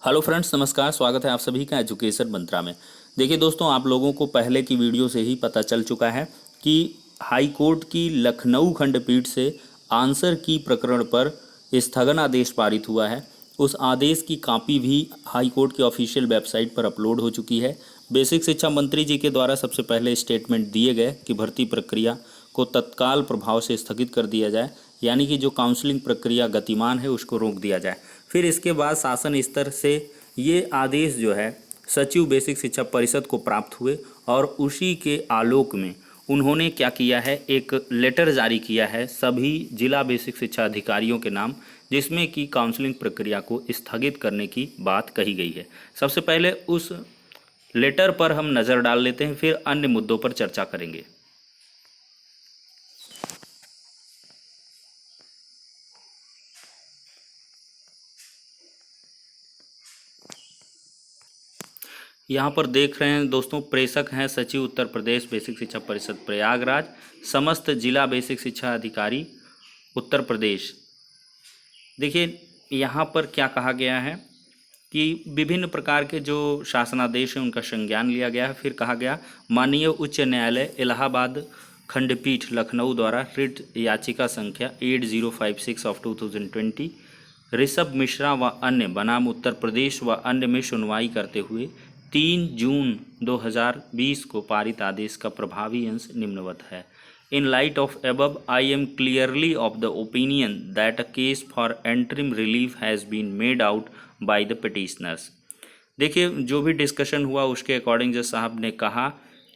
Hello friends, नमस्कार। स्वागत है आप सभी का एजुकेशन मंत्रा में। देखिए दोस्तों, आप लोगों को पहले की वीडियो से ही पता चल चुका है कि हाई कोर्ट की लखनऊ खंडपीठ से आंसर की प्रकरण पर स्थगन आदेश पारित हुआ है। उस आदेश की कॉपी भी हाई कोर्ट के ऑफिशियल वेबसाइट पर अपलोड हो चुकी है। बेसिक शिक्षा मंत्री जी के द्वारा सबसे पहले स्टेटमेंट दिए गए कि भर्ती प्रक्रिया को तत्काल प्रभाव से स्थगित कर दिया जाए, यानी कि जो काउंसलिंग प्रक्रिया गतिमान है उसको रोक दिया जाए। फिर इसके बाद शासन स्तर से ये आदेश जो है सचिव बेसिक शिक्षा परिषद को प्राप्त हुए और उसी के आलोक में उन्होंने क्या किया है, एक लेटर जारी किया है सभी जिला बेसिक शिक्षा अधिकारियों के नाम, जिसमें कि काउंसलिंग प्रक्रिया को स्थगित करने की बात कही गई है। सबसे पहले उस लेटर पर हम नज़र डाल लेते हैं, फिर अन्य मुद्दों पर चर्चा करेंगे। यहाँ पर देख रहे हैं दोस्तों, प्रेषक हैं सचिव उत्तर प्रदेश बेसिक शिक्षा परिषद प्रयागराज, समस्त जिला बेसिक शिक्षा अधिकारी उत्तर प्रदेश। देखिए यहाँ पर क्या कहा गया है कि विभिन्न प्रकार के जो शासनादेश हैं उनका संज्ञान लिया गया है। फिर कहा गया, माननीय उच्च न्यायालय इलाहाबाद खंडपीठ लखनऊ द्वारा रिट याचिका संख्या 8056 ऑफ 2020 ऋषभ मिश्रा व अन्य बनाम उत्तर प्रदेश व अन्य में सुनवाई करते हुए 3 जून 2020 को पारित आदेश का प्रभावी अंश निम्नवत है। In light of above, I am clearly of the opinion that a case for interim relief has been made out by the petitioners। देखिए जो भी डिस्कशन हुआ उसके अकॉर्डिंग जज साहब ने कहा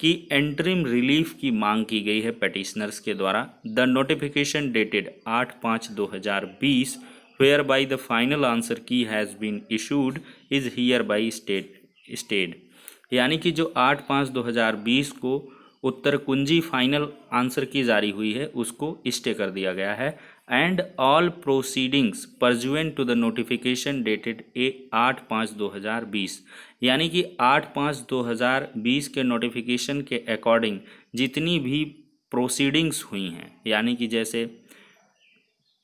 कि एंटरिम रिलीफ की मांग की गई है पेटिशनर्स के द्वारा। The notification dated 8/5/2020 whereby the final answer key has been issued is hereby stayed, यानी कि जो 8/5/2020 को उत्तर कुंजी फाइनल आंसर की जारी हुई है उसको स्टे कर दिया गया है। And all proceedings pursuant to the notification dated 8/5/2020, यानी कि 8/5/2020 के नोटिफिकेशन के अकॉर्डिंग जितनी भी प्रोसीडिंग्स हुई हैं, यानी कि जैसे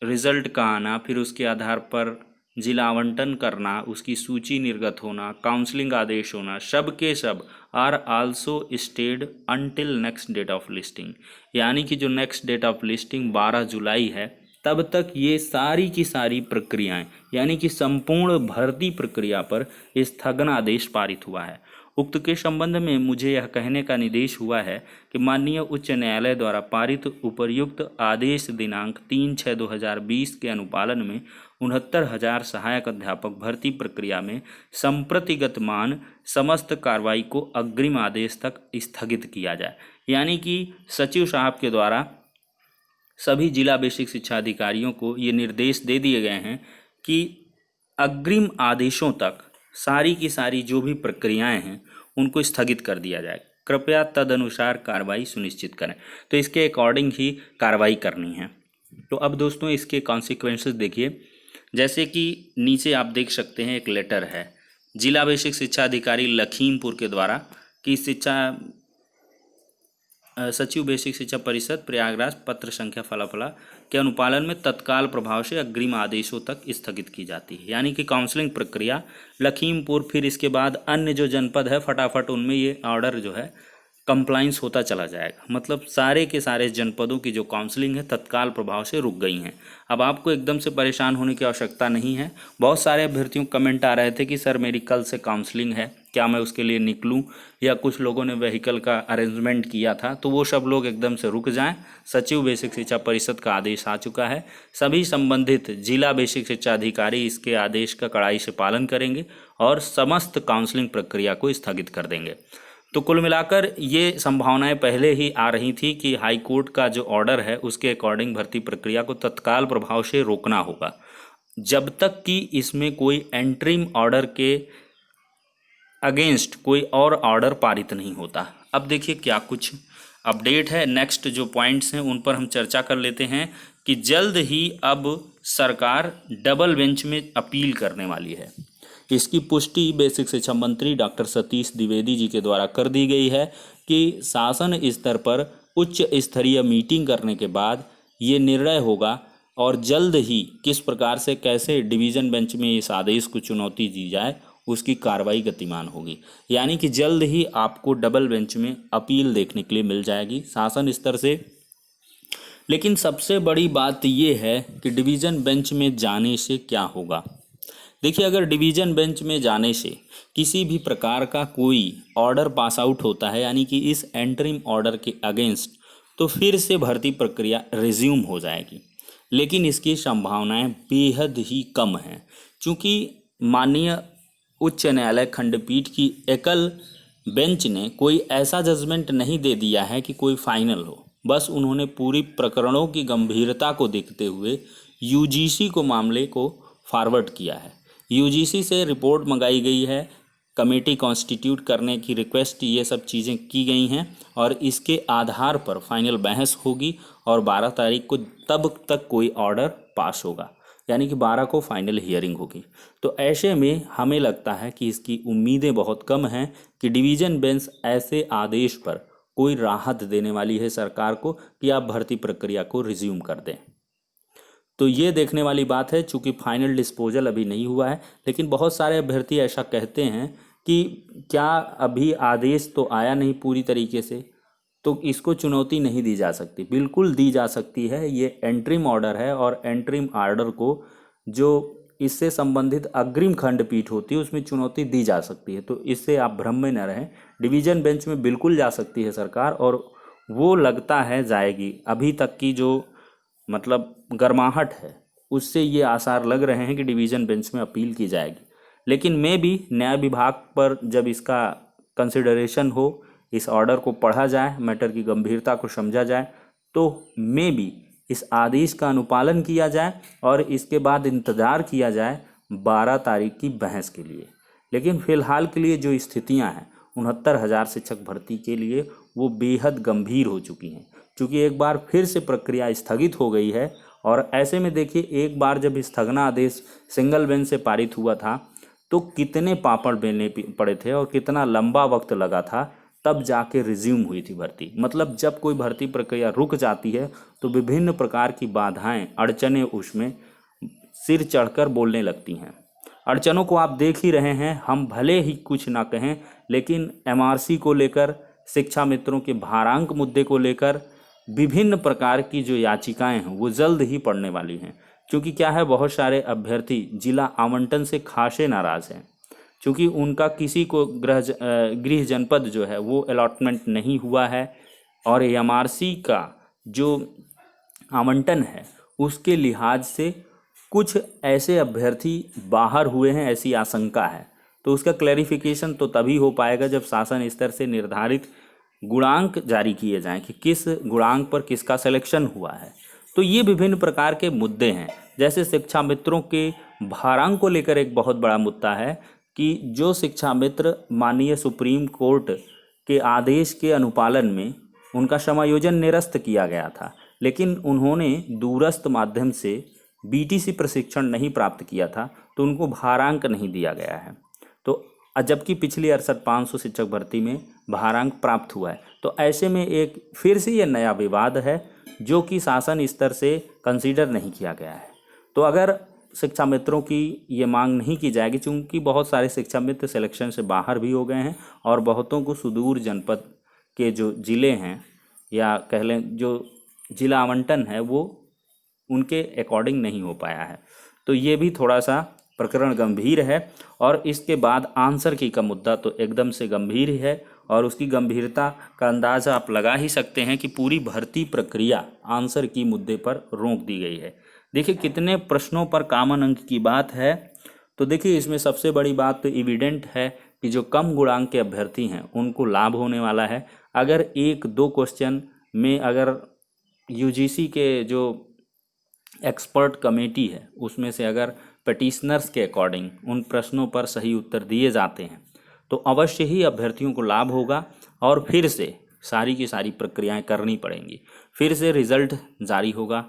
रिजल्ट का आना, फिर उसके आधार पर जिला आवंटन करना, उसकी सूची निर्गत होना, काउंसलिंग आदेश होना, सब के सब are also stayed until next date of listing, यानी कि जो नेक्स्ट डेट ऑफ लिस्टिंग 12 जुलाई है तब तक ये सारी की सारी प्रक्रियाएं, यानी कि संपूर्ण भर्ती प्रक्रिया पर स्थगन आदेश पारित हुआ है। उक्त के संबंध में मुझे यह कहने का निर्देश हुआ है कि माननीय उच्च न्यायालय द्वारा पारित उपर्युक्त आदेश दिनांक 3/6/2020 के अनुपालन में 69,000 सहायक अध्यापक भर्ती प्रक्रिया में संप्रतिगतमान समस्त कार्रवाई को अग्रिम आदेश तक स्थगित किया जाए। यानी कि सचिव साहब के द्वारा सभी जिला बेसिक शिक्षा अधिकारियों को ये निर्देश दे दिए गए हैं कि अग्रिम आदेशों तक सारी की सारी जो भी प्रक्रियाएं हैं उनको स्थगित कर दिया जाए। कृपया तदनुसार कार्रवाई सुनिश्चित करें। तो इसके अकॉर्डिंग ही कार्रवाई करनी है। तो अब दोस्तों इसके कॉन्सिक्वेंसेस देखिए। जैसे कि नीचे आप देख सकते हैं एक लेटर है जिला बेसिक शिक्षा अधिकारी लखीमपुर के द्वारा कि सचिव बेसिक शिक्षा परिषद प्रयागराज पत्र संख्या फला के अनुपालन में तत्काल प्रभाव से अग्रिम आदेशों तक स्थगित की जाती है। यानी कि काउंसलिंग प्रक्रिया लखीमपुर, फिर इसके बाद अन्य जो जनपद है फटाफट उनमें ये ऑर्डर जो है कंप्लाइंस होता चला जाएगा। मतलब सारे के सारे जनपदों की जो काउंसलिंग है तत्काल प्रभाव से रुक गई हैं। अब आपको एकदम से परेशान होने की आवश्यकता नहीं है। बहुत सारे अभ्यर्थियों कमेंट आ रहे थे कि सर मेरी कल से काउंसलिंग है, क्या मैं उसके लिए निकलूं, या कुछ लोगों ने व्हीकल का अरेंजमेंट किया था, तो वो सब लोग एकदम से रुक जाएं। सचिव बेसिक शिक्षा परिषद का आदेश आ चुका है। सभी संबंधित जिला बेसिक शिक्षा अधिकारी इसके आदेश का कड़ाई से पालन करेंगे और समस्त काउंसलिंग प्रक्रिया को स्थगित कर देंगे। तो कुल मिलाकर ये संभावनाएं पहले ही आ रही थी कि हाई कोर्ट का जो ऑर्डर है उसके अकॉर्डिंग भर्ती प्रक्रिया को तत्काल प्रभाव से रोकना होगा जब तक कि इसमें कोई एंटरिम ऑर्डर के अगेंस्ट कोई और ऑर्डर पारित नहीं होता। अब देखिए क्या कुछ अपडेट है, नेक्स्ट जो पॉइंट्स हैं उन पर हम चर्चा कर लेते हैं कि जल्द ही अब सरकार डबल बेंच में अपील करने वाली है। इसकी पुष्टि बेसिक शिक्षा मंत्री डॉक्टर सतीश द्विवेदी जी के द्वारा कर दी गई है कि शासन स्तर पर उच्च स्तरीय मीटिंग करने के बाद ये निर्णय होगा और जल्द ही किस प्रकार से कैसे डिवीज़न बेंच में इस आदेश को चुनौती दी जाए उसकी कार्रवाई गतिमान होगी। यानी कि जल्द ही आपको डबल बेंच में अपील देखने के लिए मिल जाएगी शासन स्तर से। लेकिन सबसे बड़ी बात ये है कि डिवीज़न बेंच में जाने से क्या होगा। देखिए, अगर डिवीज़न बेंच में जाने से किसी भी प्रकार का कोई ऑर्डर पास आउट होता है, यानी कि इस एंटरिम ऑर्डर के अगेंस्ट, तो फिर से भर्ती प्रक्रिया रिज्यूम हो जाएगी। लेकिन इसकी संभावनाएं बेहद ही कम हैं, क्योंकि माननीय उच्च न्यायालय खंडपीठ की एकल बेंच ने कोई ऐसा जजमेंट नहीं दे दिया है कि कोई फाइनल हो। बस उन्होंने पूरी प्रकरणों की गंभीरता को देखते हुए यूजीसी को मामले को फॉरवर्ड किया है। यूजीसी से रिपोर्ट मंगाई गई है, कमेटी कॉन्स्टिट्यूट करने की रिक्वेस्ट, ये सब चीज़ें की गई हैं और इसके आधार पर फाइनल बहस होगी और 12 तारीख को तब तक कोई ऑर्डर पास होगा, यानी कि 12 को फाइनल हियरिंग होगी। तो ऐसे में हमें लगता है कि इसकी उम्मीदें बहुत कम हैं कि डिवीज़न बेंच ऐसे आदेश पर कोई राहत देने वाली है सरकार को कि आप भर्ती प्रक्रिया को रिज्यूम कर दें। तो ये देखने वाली बात है, चूँकि फाइनल डिस्पोजल अभी नहीं हुआ है। लेकिन बहुत सारे अभ्यर्थी ऐसा कहते हैं कि क्या अभी आदेश तो आया नहीं पूरी तरीके से, तो इसको चुनौती नहीं दी जा सकती। बिल्कुल दी जा सकती है। ये एंट्रीम ऑर्डर है और एंट्रीम ऑर्डर को जो इससे संबंधित अग्रिम खंडपीठ होती है उसमें चुनौती दी जा सकती है। तो इससे आप भ्रम में न रहें, डिवीज़न बेंच में बिल्कुल जा सकती है सरकार, और वो लगता है जाएगी। अभी तक की जो मतलब गर्माहट है उससे ये आसार लग रहे हैं कि डिवीज़न बेंच में अपील की जाएगी। लेकिन मैं भी न्याय विभाग पर जब इसका कंसिडरेशन हो, इस ऑर्डर को पढ़ा जाए, मैटर की गंभीरता को समझा जाए, तो मैं भी इस आदेश का अनुपालन किया जाए और इसके बाद इंतज़ार किया जाए 12 तारीख की बहस के लिए। लेकिन फ़िलहाल के लिए जो स्थितियां हैं 69,000 शिक्षक भर्ती के लिए वो बेहद गंभीर हो चुकी हैं, क्योंकि एक बार फिर से प्रक्रिया स्थगित हो गई है। और ऐसे में देखिए, एक बार जब स्थगना आदेश सिंगल बेंच से पारित हुआ था तो कितने पापड़ बेलने पड़े थे और कितना लंबा वक्त लगा था, तब जाके रिज्यूम हुई थी भर्ती। मतलब जब कोई भर्ती प्रक्रिया रुक जाती है तो विभिन्न प्रकार की बाधाएं, अड़चनें उसमें सिर चढ़कर बोलने लगती हैं। अड़चनों को आप देख ही रहे हैं। हम भले ही कुछ ना कहें, लेकिन एमआरसी को लेकर, शिक्षा मित्रों के भारांक मुद्दे को लेकर विभिन्न प्रकार की जो याचिकाएं हैं वो जल्द ही पड़ने वाली हैं। क्योंकि क्या है, बहुत सारे अभ्यर्थी जिला आवंटन से खासे नाराज हैं, क्योंकि उनका किसी को गृह जनपद जो है वो अलॉटमेंट नहीं हुआ है और एमआरसी का जो आवंटन है उसके लिहाज से कुछ ऐसे अभ्यर्थी बाहर हुए हैं, ऐसी आशंका है। तो उसका क्लैरिफिकेशन तो तभी हो पाएगा जब शासन स्तर से निर्धारित गुणांक जारी किए जाएं कि किस गुणांक पर किसका सिलेक्शन हुआ है। तो ये विभिन्न प्रकार के मुद्दे हैं। जैसे शिक्षा मित्रों के भारांक को लेकर एक बहुत बड़ा मुद्दा है कि जो शिक्षा मित्र माननीय सुप्रीम कोर्ट के आदेश के अनुपालन में उनका समायोजन निरस्त किया गया था, लेकिन उन्होंने दूरस्थ माध्यम से बीटीसी प्रशिक्षण नहीं प्राप्त किया था, तो उनको भारांक नहीं दिया गया है। तो जबकि पिछली 68,500 शिक्षक भर्ती में भारांक प्राप्त हुआ है। तो ऐसे में एक फिर से ये नया विवाद है जो कि शासन स्तर से कंसीडर नहीं किया गया है। तो अगर शिक्षा मित्रों की ये मांग नहीं की जाएगी, चूँकि बहुत सारे शिक्षा मित्र सिलेक्शन से बाहर भी हो गए हैं और बहुतों को सुदूर जनपद के जो ज़िले हैं या कह लें जो जिला आवंटन है वो उनके अकॉर्डिंग नहीं हो पाया है। तो ये भी थोड़ा सा प्रकरण गंभीर है। और इसके बाद आंसर की का मुद्दा तो एकदम से गंभीर ही है और उसकी गंभीरता का अंदाज़ा आप लगा ही सकते हैं कि पूरी भर्ती प्रक्रिया आंसर की मुद्दे पर रोक दी गई है। देखिए कितने प्रश्नों पर कॉमन अंक की बात है। तो देखिए इसमें सबसे बड़ी बात तो एविडेंट है कि जो कम गुणांक के अभ्यर्थी हैं उनको लाभ होने वाला है। अगर एक दो क्वेश्चन में अगर यूजीसी के जो एक्सपर्ट कमेटी है उसमें से अगर पिटिशनर्स के अकॉर्डिंग उन प्रश्नों पर सही उत्तर दिए जाते हैं तो अवश्य ही अभ्यर्थियों को लाभ होगा और फिर से सारी की सारी प्रक्रियाएं करनी पड़ेंगी। फिर से रिज़ल्ट जारी होगा।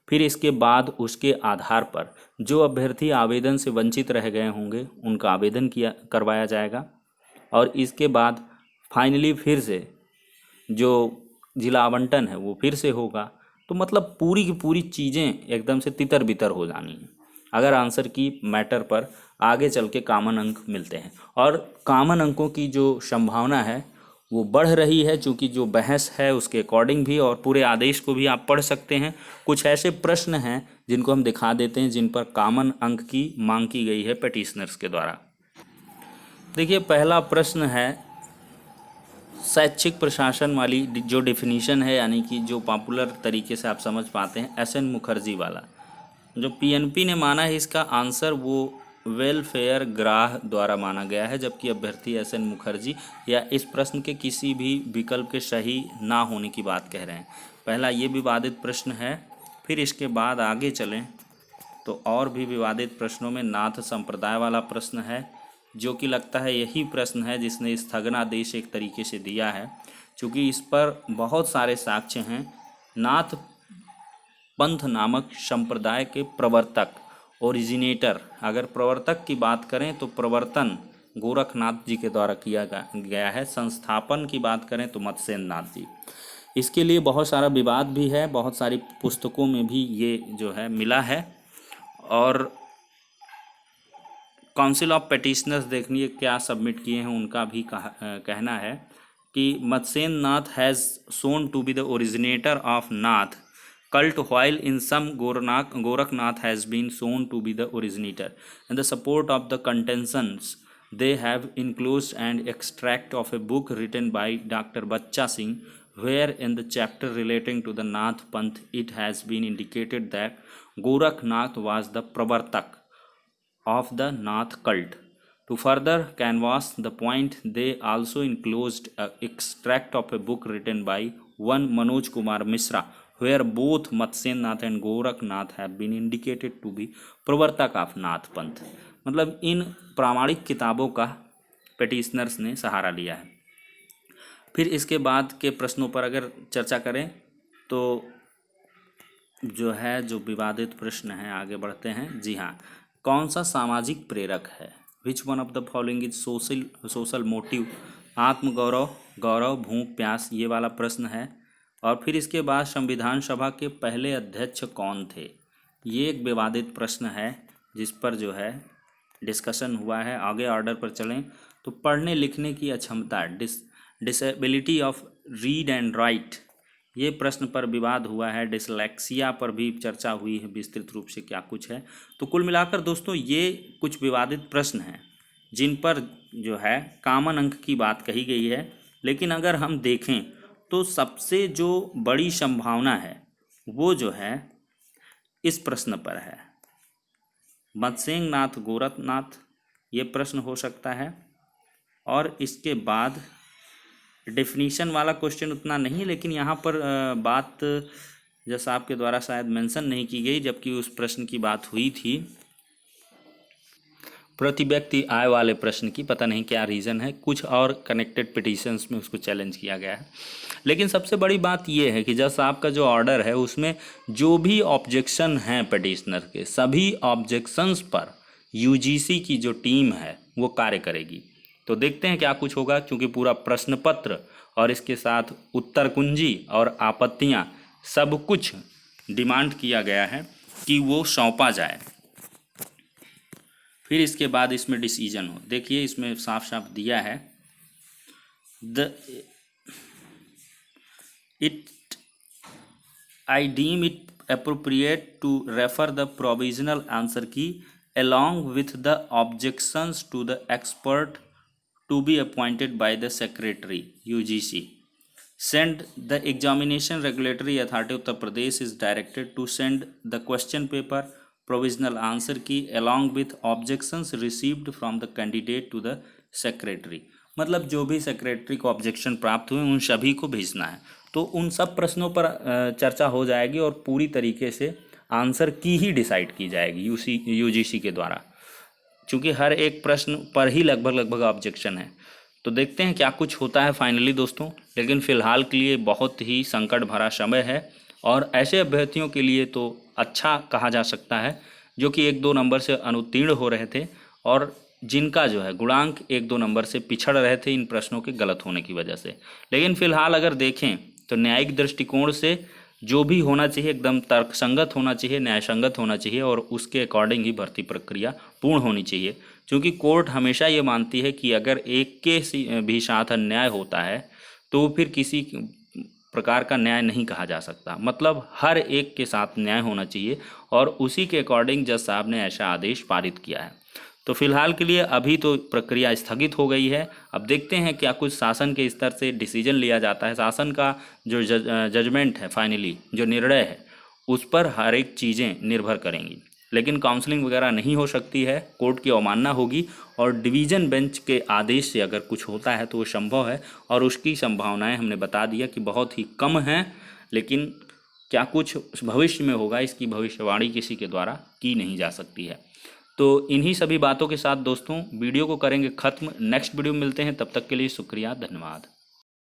फिर इसके बाद उसके आधार पर जो अभ्यर्थी आवेदन से वंचित रह गए होंगे उनका आवेदन करवाया जाएगा और इसके बाद फाइनली फिर से जो जिला आवंटन है वो फिर से होगा। तो मतलब पूरी की पूरी चीज़ें एकदम से तितर बितर हो जानी हैं अगर आंसर की मैटर पर आगे चल के कॉमन अंक मिलते हैं। और कॉमन अंकों की जो संभावना है वो बढ़ रही है, चूँकि जो बहस है उसके अकॉर्डिंग भी, और पूरे आदेश को भी आप पढ़ सकते हैं। कुछ ऐसे प्रश्न हैं जिनको हम दिखा देते हैं जिन पर कॉमन अंक की मांग की गई है पेटिशनर्स के द्वारा। देखिए, पहला प्रश्न है शैक्षिक प्रशासन वाली जो डेफिनीशन है, यानी कि जो पॉपुलर तरीके से आप समझ पाते हैं, एस एन मुखर्जी वाला। जो पीएनपी ने माना है इसका आंसर वो वेलफेयर ग्राह द्वारा माना गया है, जबकि अभ्यर्थी एस एन मुखर्जी या इस प्रश्न के किसी भी विकल्प के सही ना होने की बात कह रहे हैं। पहला ये विवादित प्रश्न है। फिर इसके बाद आगे चलें तो और भी विवादित प्रश्नों में नाथ संप्रदाय वाला प्रश्न है, जो कि लगता है यही प्रश्न है जिसने स्थगनादेश एक तरीके से दिया है, क्योंकि इस पर बहुत सारे साक्ष्य हैं। नाथ पंथ नामक संप्रदाय के प्रवर्तक, ओरिजिनेटर, अगर प्रवर्तक की बात करें तो प्रवर्तन गोरखनाथ जी के द्वारा किया गया है। संस्थापन की बात करें तो मत्स्येंद्र नाथ जी। इसके लिए बहुत सारा विवाद भी है, बहुत सारी पुस्तकों में भी ये जो है मिला है। और काउंसिल ऑफ पेटिशनर्स देखिए क्या सबमिट किए हैं, उनका भी कहना है कि Matsyendra Nath has shown to be the originator of Nath cult, while in some Gorakhnath has been shown to be the originator. In the support of the contentions, they have enclosed an extract of a book written by Dr. Bachcha Singh, where in the chapter relating to the Nath Panth, it has been indicated that Gorakhnath was the pravartak of the Nath cult. To further canvass the point, they also enclosed an extract of a book written by one Manoj Kumar Mishra, where both Matsyendra Nath and Gorakhnath have been indicated to be प्रवर्तक of नाथ पंथ। मतलब इन प्रामाणिक किताबों का petitioners ने सहारा लिया है। फिर इसके बाद के प्रश्नों पर अगर चर्चा करें तो जो है जो विवादित प्रश्न है, आगे बढ़ते हैं। जी हाँ, कौन सा सामाजिक प्रेरक है? Which one of the following is social motive? आत्मगौरव, गौरव, भूख, प्यास, ये वाला प्रश्न है। और फिर इसके बाद संविधान सभा के पहले अध्यक्ष कौन थे? ये एक विवादित प्रश्न है जिस पर जो है डिस्कशन हुआ है। आगे ऑर्डर पर चलें तो पढ़ने लिखने की अक्षमता, disability of read and right, ये प्रश्न पर विवाद हुआ है। डिसलेक्सिया पर भी चर्चा हुई है विस्तृत रूप से क्या कुछ है। तो कुल मिलाकर दोस्तों ये कुछ विवादित प्रश्न हैं जिन पर जो है कॉमन अंक की बात कही गई है। लेकिन अगर हम देखें तो सबसे जो बड़ी संभावना है वो जो है इस प्रश्न पर है, मत्स्येंद्र नाथ गोरखनाथ, ये प्रश्न हो सकता है। और इसके बाद डेफिनीशन वाला क्वेश्चन उतना नहीं, लेकिन यहाँ पर बात जैसा आपके द्वारा शायद मेंशन नहीं की गई, जबकि उस प्रश्न की बात हुई थी प्रति व्यक्ति आय वाले प्रश्न की। पता नहीं क्या रीज़न है, कुछ और कनेक्टेड पिटीशंस में उसको चैलेंज किया गया है। लेकिन सबसे बड़ी बात यह है कि जैसा आपका जो ऑर्डर है उसमें जो भी ऑब्जेक्शन हैं पेटिशनर के, सभी ऑब्जेक्शंस पर यूजीसी की जो टीम है वो कार्य करेगी। तो देखते हैं क्या कुछ होगा, क्योंकि पूरा प्रश्न पत्र और इसके साथ उत्तर कुंजी और आपत्तियाँ सब कुछ डिमांड किया गया है कि वो सौंपा जाए। फिर इसके बाद इसमें डिसीजन हो। देखिए इसमें साफ साफ दिया है, I deem it appropriate to refer the provisional answer key along with the objections to the expert to be appointed by the Secretary UGC. Send the Examination Regulatory Authority Uttar Pradesh is directed to send the question paper, provisional answer key along with objections received from the candidate to the Secretary. मतलब जो भी secretary को objection प्राप्त हुए उन सभी को भेजना है। तो उन सब प्रश्नों पर चर्चा हो जाएगी और पूरी तरीके से आंसर की ही डिसाइड की जाएगी यूजीसी के द्वारा, क्योंकि हर एक प्रश्न पर ही लगभग ऑब्जेक्शन है। तो देखते हैं क्या कुछ होता है फाइनली दोस्तों। लेकिन फ़िलहाल के लिए बहुत ही संकट भरा समय है और ऐसे अभ्यर्थियों के लिए तो अच्छा कहा जा सकता है जो कि 1-2 नंबर से अनुत्तीर्ण हो रहे थे और जिनका जो है गुणांक 1-2 नंबर से पिछड़ रहे थे इन प्रश्नों के गलत होने की वजह से। लेकिन फ़िलहाल अगर देखें तो न्यायिक दृष्टिकोण से जो भी होना चाहिए एकदम तर्कसंगत होना चाहिए, न्यायसंगत होना चाहिए और उसके अकॉर्डिंग ही भर्ती प्रक्रिया पूर्ण होनी चाहिए। क्योंकि कोर्ट हमेशा ये मानती है कि अगर एक के भी साथ अन्याय होता है तो फिर किसी प्रकार का न्याय नहीं कहा जा सकता। मतलब हर एक के साथ न्याय होना चाहिए और उसी के अकॉर्डिंग जज साहब ने ऐसा आदेश पारित किया है। तो फिलहाल के लिए अभी तो प्रक्रिया स्थगित हो गई है। अब देखते हैं क्या कुछ शासन के स्तर से डिसीजन लिया जाता है। शासन का जो जजमेंट है, फाइनली जो निर्णय है, उस पर हर एक चीज़ें निर्भर करेंगी। लेकिन काउंसलिंग वगैरह नहीं हो सकती है, कोर्ट की अवमानना होगी और डिवीज़न बेंच के आदेश से अगर कुछ होता है तो वो संभव है और उसकी संभावनाएं हमने बता दिया कि बहुत ही कम हैं। लेकिन क्या कुछ भविष्य में होगा, इसकी भविष्यवाणी किसी के द्वारा की नहीं जा सकती है। तो इन्हीं सभी बातों के साथ दोस्तों वीडियो को करेंगे ख़त्म। नेक्स्ट वीडियो में मिलते हैं, तब तक के लिए शुक्रिया, धन्यवाद।